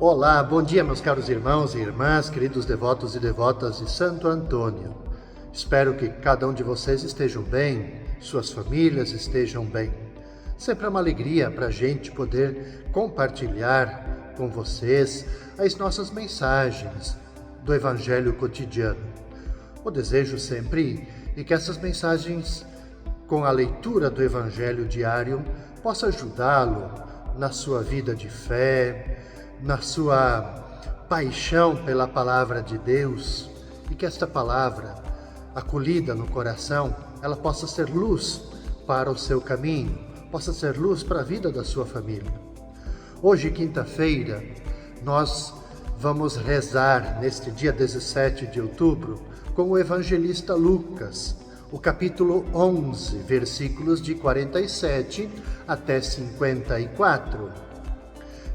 Olá, bom dia meus caros irmãos e irmãs, queridos devotos e devotas de Santo Antônio. Espero que cada um de vocês estejam bem, suas famílias estejam bem. Sempre é uma alegria para a gente poder compartilhar com vocês as nossas mensagens do Evangelho cotidiano. O desejo sempre é que essas mensagens, com a leitura do Evangelho diário, possa ajudá-lo na sua vida de fé, na sua paixão pela palavra de Deus, e que esta palavra, acolhida no coração, ela possa ser luz para o seu caminho, possa ser luz para a vida da sua família. Hoje, quinta-feira, nós vamos rezar neste dia 17 de outubro com o evangelista Lucas, o capítulo 11, versículos de 47 até 54.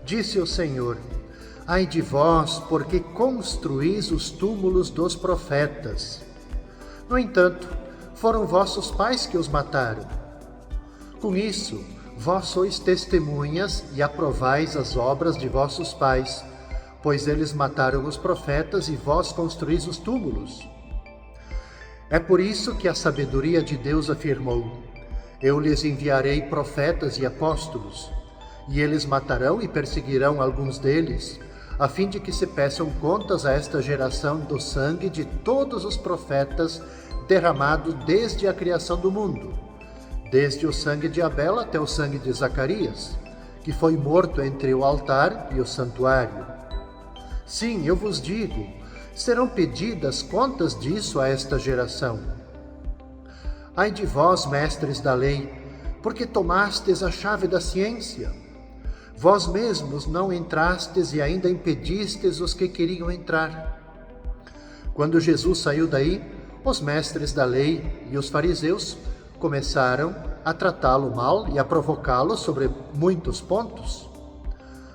Disse o Senhor: ai de vós, porque construís os túmulos dos profetas. No entanto, foram vossos pais que os mataram. Com isso, vós sois testemunhas e aprovais as obras de vossos pais, pois eles mataram os profetas e vós construís os túmulos. É por isso que a sabedoria de Deus afirmou: eu lhes enviarei profetas e apóstolos, e eles matarão e perseguirão alguns deles, a fim de que se peçam contas a esta geração do sangue de todos os profetas derramado desde a criação do mundo, desde o sangue de Abel até o sangue de Zacarias, que foi morto entre o altar e o santuário. Sim, eu vos digo, serão pedidas contas disso a esta geração. Ai de vós, mestres da lei, porque tomastes a chave da ciência. Vós mesmos não entrastes e ainda impedistes os que queriam entrar. Quando Jesus saiu daí, os mestres da lei e os fariseus começaram a tratá-lo mal e a provocá-lo sobre muitos pontos.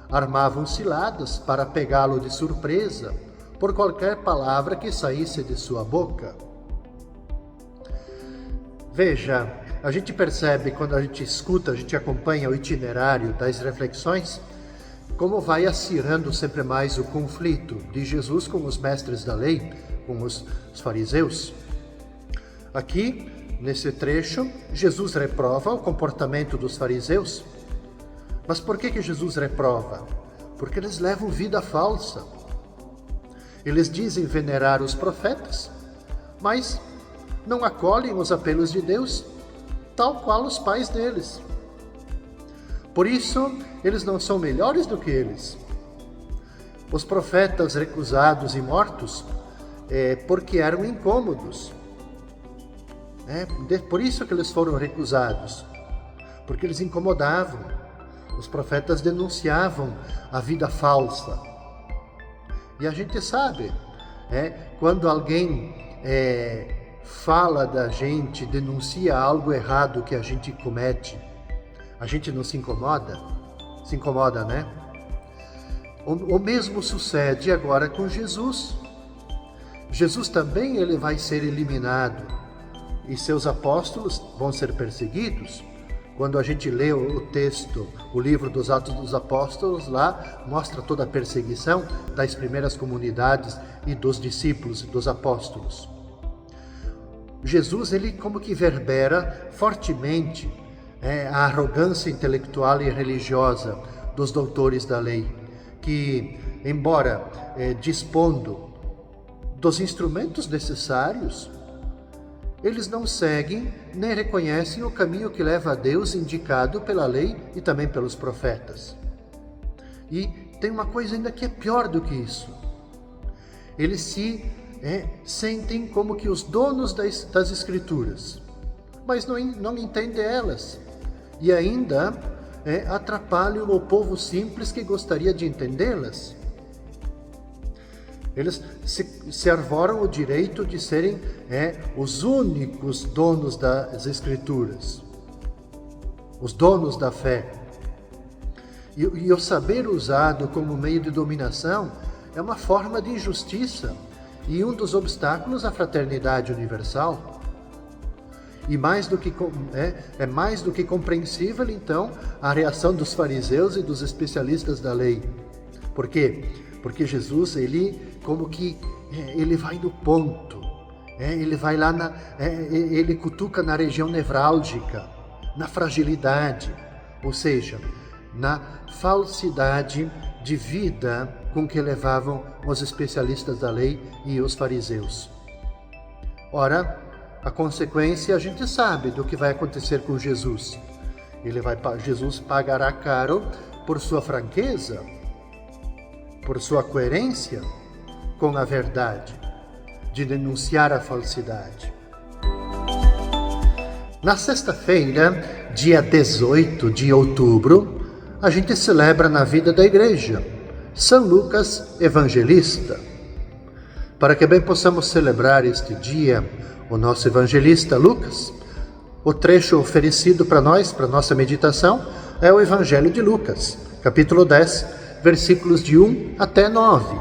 Armavam ciladas para pegá-lo de surpresa por qualquer palavra que saísse de sua boca. Veja, a gente percebe quando a gente escuta, a gente acompanha o itinerário das reflexões, como vai acirrando sempre mais o conflito de Jesus com os mestres da lei, com os fariseus. Aqui, nesse trecho, Jesus reprova o comportamento dos fariseus. Mas por que Jesus reprova? Porque eles levam vida falsa. Eles dizem venerar os profetas, mas não acolhem os apelos de Deus, tal qual os pais deles. Por isso, eles não são melhores do que eles. Os profetas recusados e mortos porque eram incômodos. Por isso que eles foram recusados, porque eles incomodavam. Os profetas denunciavam a vida falsa. E a gente sabe, quando alguém fala da gente, denuncia algo errado que a gente comete, a gente não se incomoda? Se incomoda, né? O mesmo sucede agora com Jesus. Jesus também ele vai ser eliminado e seus apóstolos vão ser perseguidos. Quando a gente lê o texto, o livro dos Atos dos Apóstolos, lá mostra toda a perseguição das primeiras comunidades e dos discípulos, dos apóstolos. Jesus, ele como que verbera fortemente a arrogância intelectual e religiosa dos doutores da lei, que, embora dispondo dos instrumentos necessários, eles não seguem nem reconhecem o caminho que leva a Deus indicado pela lei e também pelos profetas. E tem uma coisa ainda que é pior do que isso. Eles se sentem como que os donos das Escrituras, mas não entendem elas. E ainda atrapalham o povo simples que gostaria de entendê-las. Eles se arvoram o direito de serem os únicos donos das Escrituras, os donos da fé. E o saber usado como meio de dominação é uma forma de injustiça e um dos obstáculos à fraternidade universal. E mais do que compreensível, então, a reação dos fariseus e dos especialistas da lei. Por quê? Porque Jesus, ele como que ele vai no ponto, ele vai lá, ele cutuca na região nevrálgica, na fragilidade, ou seja, na falsidade de vida com que levavam os especialistas da lei e os fariseus. Ora, a consequência a gente sabe do que vai acontecer com Jesus. Jesus pagará caro por sua franqueza, por sua coerência com a verdade, de denunciar a falsidade. Na sexta-feira, dia 18 de outubro, a gente celebra na vida da igreja São Lucas Evangelista. Para que bem possamos celebrar este dia, o nosso evangelista Lucas, o trecho oferecido para nós, para nossa meditação, é o Evangelho de Lucas, capítulo 10, versículos de 1 até 9.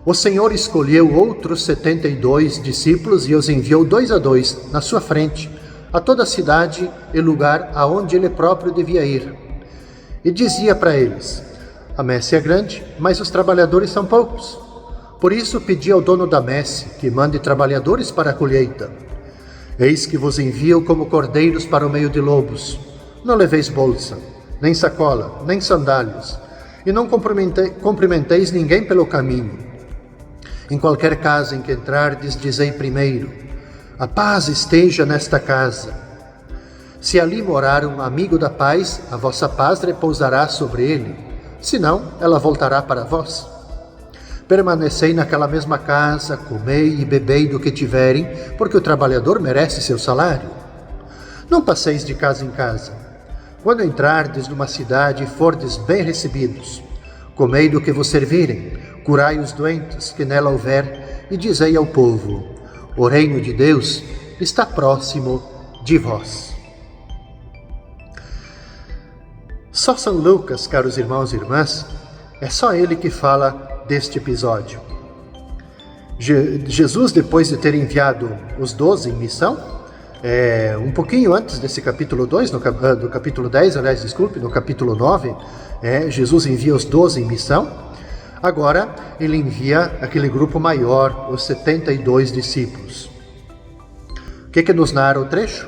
O Senhor escolheu outros 72 discípulos e os enviou 2 a 2 na sua frente, a toda a cidade e lugar aonde ele próprio devia ir. E dizia para eles: a messe é grande, mas os trabalhadores são poucos. Por isso pedi ao dono da messe que mande trabalhadores para a colheita. Eis que vos envio como cordeiros para o meio de lobos. Não leveis bolsa, nem sacola, nem sandálias, e não cumprimenteis ninguém pelo caminho. Em qualquer casa em que entrardes, dizei primeiro: a paz esteja nesta casa. Se ali morar um amigo da paz, a vossa paz repousará sobre ele, senão ela voltará para vós. Permanecei naquela mesma casa, comei e bebei do que tiverem, porque o trabalhador merece seu salário. Não passeis de casa em casa. Quando entrardes numa cidade e fordes bem recebidos, comei do que vos servirem, curai os doentes que nela houver, e dizei ao povo: o reino de Deus está próximo de vós. Só São Lucas, caros irmãos e irmãs, é só ele que fala deste episódio. Jesus, depois de ter enviado os 12 em missão, um pouquinho antes desse capítulo 2, do capítulo 10, no capítulo 9, Jesus envia os 12 em missão. Agora ele envia aquele grupo maior, os 72 discípulos. O que nos narra o trecho?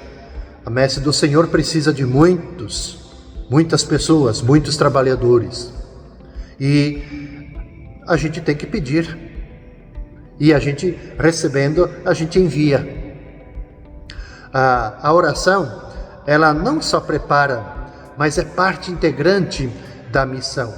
A messe do Senhor precisa de muitas pessoas, muitos trabalhadores. E a gente tem que pedir. E a gente, recebendo, a gente envia. A oração, ela não só prepara, mas é parte integrante da missão.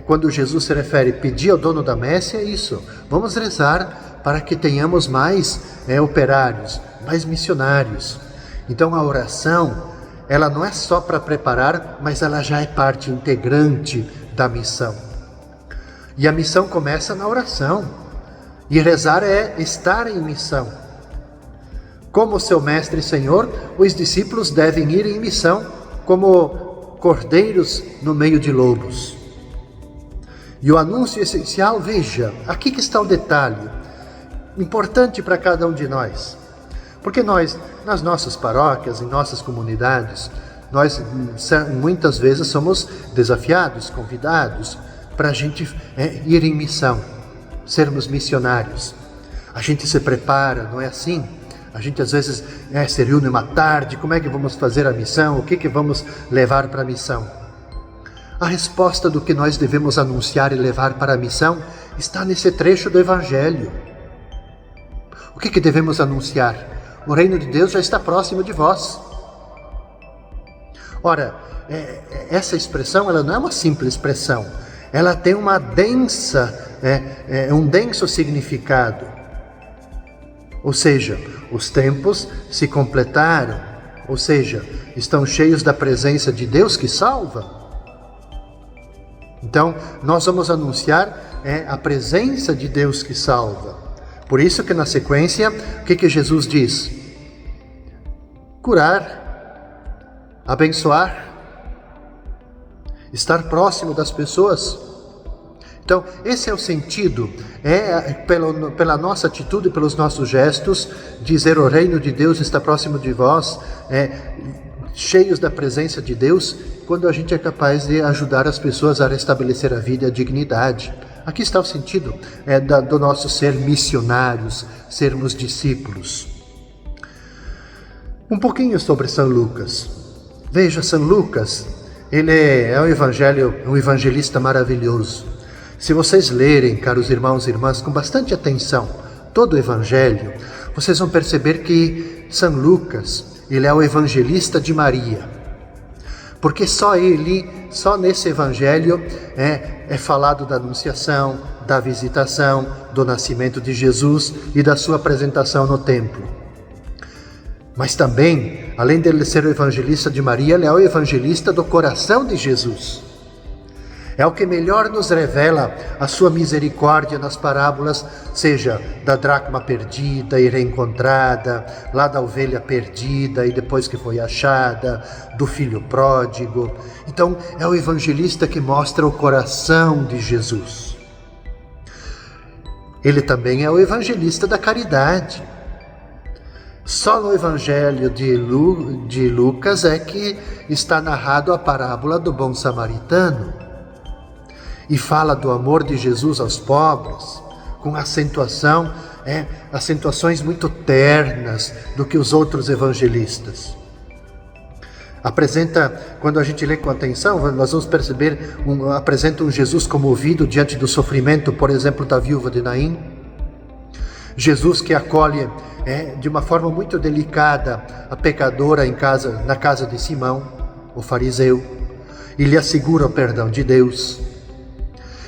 Quando Jesus se refere a pedir ao dono da messe, é isso. Vamos rezar para que tenhamos mais operários, mais missionários. Então a oração, ela não é só para preparar, mas ela já é parte integrante da missão. E a missão começa na oração. E rezar é estar em missão. Como seu mestre e Senhor, os discípulos devem ir em missão como cordeiros no meio de lobos. E o anúncio essencial, veja, aqui que está o detalhe, importante para cada um de nós. Porque nós, nas nossas paróquias, em nossas comunidades, nós muitas vezes somos desafiados, convidados para a gente ir em missão, sermos missionários. A gente se prepara, não é assim? A gente às vezes se reúne uma tarde, como é que vamos fazer a missão? O que vamos levar para a missão? A resposta do que nós devemos anunciar e levar para a missão está nesse trecho do Evangelho. O que devemos anunciar? O reino de Deus já está próximo de vós. Ora, essa expressão, ela não é uma simples expressão. Ela tem uma um denso significado. Ou seja, os tempos se completaram, ou seja, estão cheios da presença de Deus que salva. Então, nós vamos anunciar a presença de Deus que salva. Por isso que na sequência, o que Jesus diz? Curar, abençoar, estar próximo das pessoas. Então, esse é o sentido, pela nossa atitude, pelos nossos gestos, dizer o reino de Deus está próximo de vós, cheios da presença de Deus, quando a gente é capaz de ajudar as pessoas a restabelecer a vida e a dignidade. Aqui está o sentido do nosso ser missionários, sermos discípulos. Um pouquinho sobre São Lucas. Veja, São Lucas, ele é um evangelista maravilhoso. Se vocês lerem, caros irmãos e irmãs, com bastante atenção, todo o evangelho, vocês vão perceber que São Lucas, ele é o evangelista de Maria. Porque só nesse evangelho é falado da anunciação, da visitação, do nascimento de Jesus e da sua apresentação no templo. Mas também, além dele ser o evangelista de Maria, ele é o evangelista do coração de Jesus. É o que melhor nos revela a sua misericórdia nas parábolas, seja da dracma perdida e reencontrada, lá da ovelha perdida e depois que foi achada, do filho pródigo. Então, é o evangelista que mostra o coração de Jesus. Ele também é o evangelista da caridade. Só no Evangelho de Lucas é que está narrado a parábola do bom samaritano. E fala do amor de Jesus aos pobres, com acentuações muito ternas do que os outros evangelistas. Quando a gente lê com atenção, nós vamos perceber, apresenta um Jesus comovido diante do sofrimento, por exemplo, da viúva de Naim. Jesus que acolhe de uma forma muito delicada a pecadora na casa de Simão, o fariseu, e lhe assegura o perdão de Deus.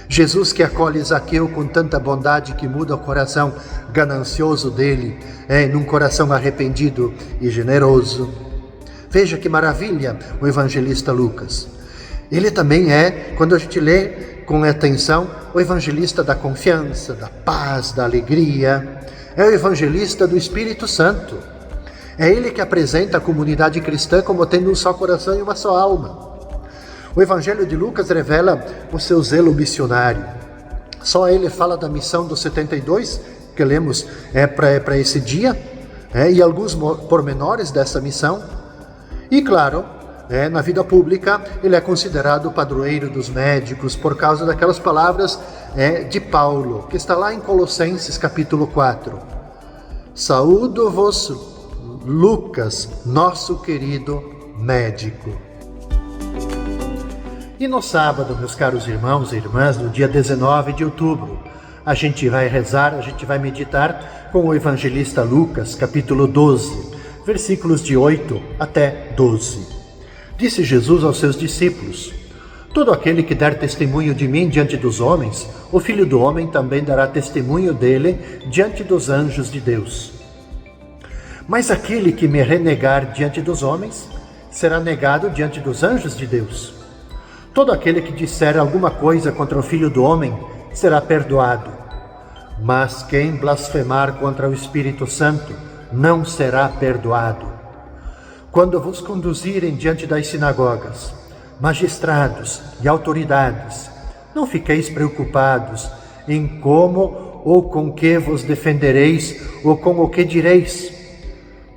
Jesus que acolhe Zaqueu com tanta bondade que muda o coração ganancioso dele num coração arrependido e generoso. Veja que maravilha o evangelista Lucas. Ele também quando a gente lê com atenção, o evangelista da confiança, da paz, da alegria. É o evangelista do Espírito Santo. É ele que apresenta a comunidade cristã como tendo um só coração e uma só alma. O Evangelho de Lucas revela o seu zelo missionário. Só ele fala da missão dos 72, que lemos para esse dia, e alguns pormenores dessa missão. E claro, na vida pública, ele é considerado o padroeiro dos médicos por causa daquelas palavras de Paulo, que está lá em Colossenses capítulo 4. Saúdo-vos, Lucas, nosso querido médico. E no sábado, meus caros irmãos e irmãs, no dia 19 de outubro, a gente vai rezar, a gente vai meditar com o evangelista Lucas, capítulo 12, versículos de 8 até 12. Disse Jesus aos seus discípulos: todo aquele que der testemunho de mim diante dos homens, o Filho do Homem também dará testemunho dele diante dos anjos de Deus. Mas aquele que me renegar diante dos homens, será negado diante dos anjos de Deus. Todo aquele que disser alguma coisa contra o Filho do Homem, será perdoado. Mas quem blasfemar contra o Espírito Santo, não será perdoado. Quando vos conduzirem diante das sinagogas, magistrados e autoridades, não fiqueis preocupados em como ou com que vos defendereis ou com o que direis,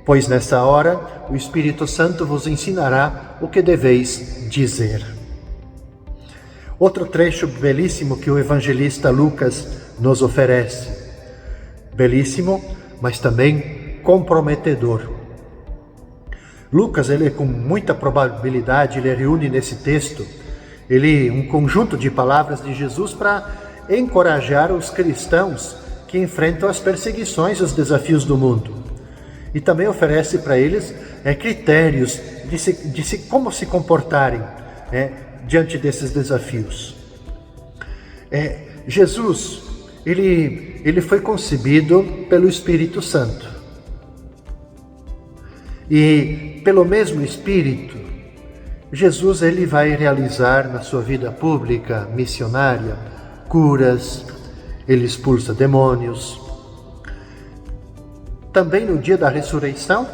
pois nessa hora o Espírito Santo vos ensinará o que deveis dizer. Outro trecho belíssimo que o evangelista Lucas nos oferece. Belíssimo, mas também comprometedor. Lucas, com muita probabilidade, ele reúne nesse texto um conjunto de palavras de Jesus para encorajar os cristãos que enfrentam as perseguições e os desafios do mundo. E também oferece para eles critérios de como se comportarem diante desses desafios. Jesus, ele foi concebido pelo Espírito Santo. E pelo mesmo Espírito, Jesus ele vai realizar na sua vida pública, missionária, curas, ele expulsa demônios. Também no dia da ressurreição,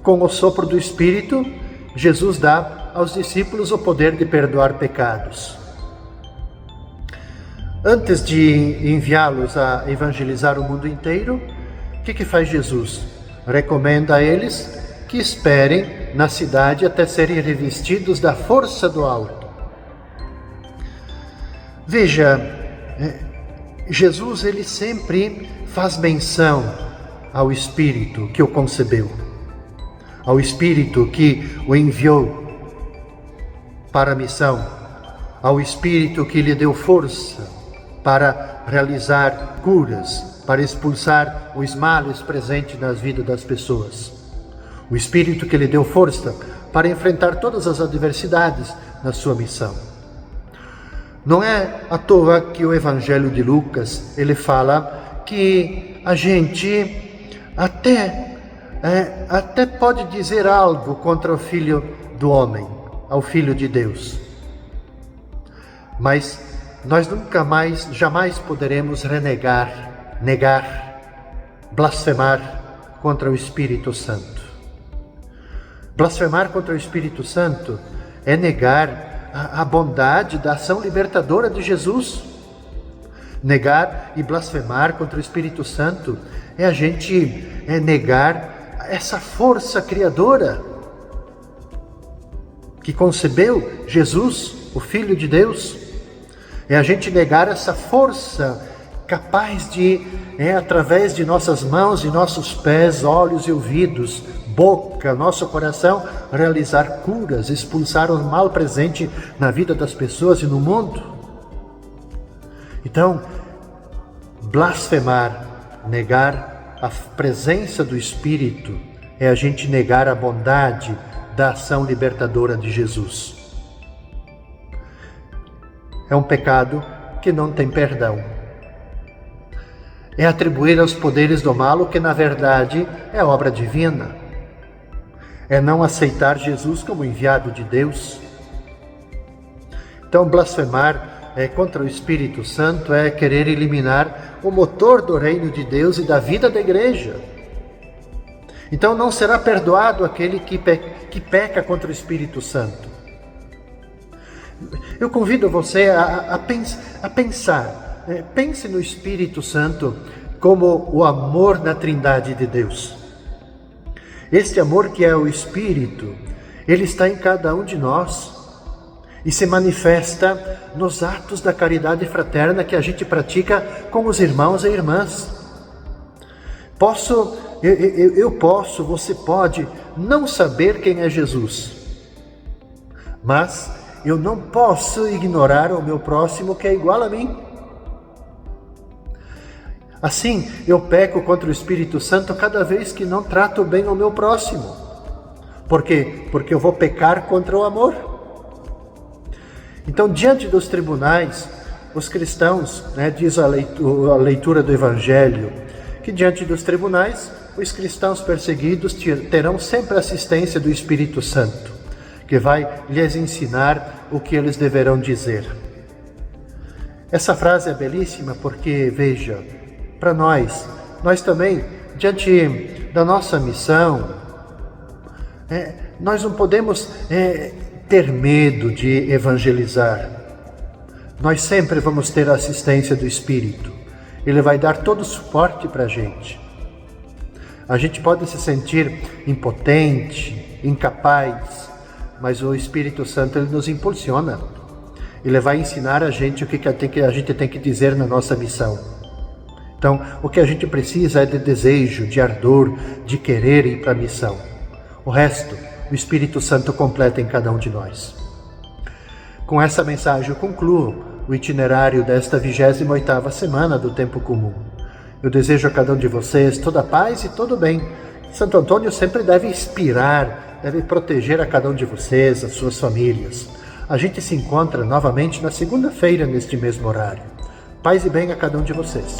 com o sopro do Espírito, Jesus dá aos discípulos o poder de perdoar pecados. Antes de enviá-los a evangelizar o mundo inteiro, o que faz Jesus? Recomenda a eles que esperem na cidade até serem revestidos da força do alto. Veja, Jesus ele sempre faz menção ao Espírito que o concebeu, ao Espírito que o enviou para a missão, ao Espírito que lhe deu força para realizar curas, para expulsar os males presentes nas vidas das pessoas. O Espírito que lhe deu força para enfrentar todas as adversidades na sua missão. Não é à toa que o Evangelho de Lucas, ele fala que a gente até pode dizer algo contra o Filho do Homem, ao Filho de Deus. Mas nós jamais poderemos negar, blasfemar contra o Espírito Santo. Blasfemar contra o Espírito Santo é negar a bondade da ação libertadora de Jesus. Negar e blasfemar contra o Espírito Santo é a gente negar essa força criadora que concebeu Jesus, o Filho de Deus. É a gente negar essa força capaz de, através de nossas mãos e nossos pés, olhos e ouvidos, boca, nosso coração, realizar curas, expulsar o mal presente na vida das pessoas e no mundo. Então, blasfemar, negar a presença do Espírito, é a gente negar a bondade da ação libertadora de Jesus. É um pecado que não tem perdão. É atribuir aos poderes do mal o que na verdade é obra divina. É não aceitar Jesus como enviado de Deus. Então, blasfemar contra o Espírito Santo é querer eliminar o motor do reino de Deus e da vida da igreja. Então, não será perdoado aquele que peca contra o Espírito Santo. Eu convido você a pensar. Pense no Espírito Santo como o amor da Trindade de Deus. Este amor que é o Espírito, ele está em cada um de nós e se manifesta nos atos da caridade fraterna que a gente pratica com os irmãos e irmãs. Você pode não saber quem é Jesus, mas eu não posso ignorar o meu próximo que é igual a mim. Assim, eu peco contra o Espírito Santo cada vez que não trato bem o meu próximo. Por quê? Porque eu vou pecar contra o amor. Então, diante dos tribunais, os cristãos, diz a leitura do Evangelho, que diante dos tribunais, os cristãos perseguidos terão sempre a assistência do Espírito Santo, que vai lhes ensinar o que eles deverão dizer. Essa frase é belíssima porque, veja, para nós também, diante da nossa missão, nós não podemos ter medo de evangelizar. Nós sempre vamos ter a assistência do Espírito. Ele vai dar todo o suporte para a gente. A gente pode se sentir impotente, incapaz, mas o Espírito Santo ele nos impulsiona. Ele vai ensinar a gente o que a gente tem que dizer na nossa missão. Então, o que a gente precisa é de desejo, de ardor, de querer ir para a missão. O resto, o Espírito Santo completa em cada um de nós. Com essa mensagem eu concluo o itinerário desta 28ª semana do Tempo Comum. Eu desejo a cada um de vocês toda a paz e todo o bem. Santo Antônio sempre deve inspirar, deve proteger a cada um de vocês, as suas famílias. A gente se encontra novamente na segunda-feira neste mesmo horário. Paz e bem a cada um de vocês.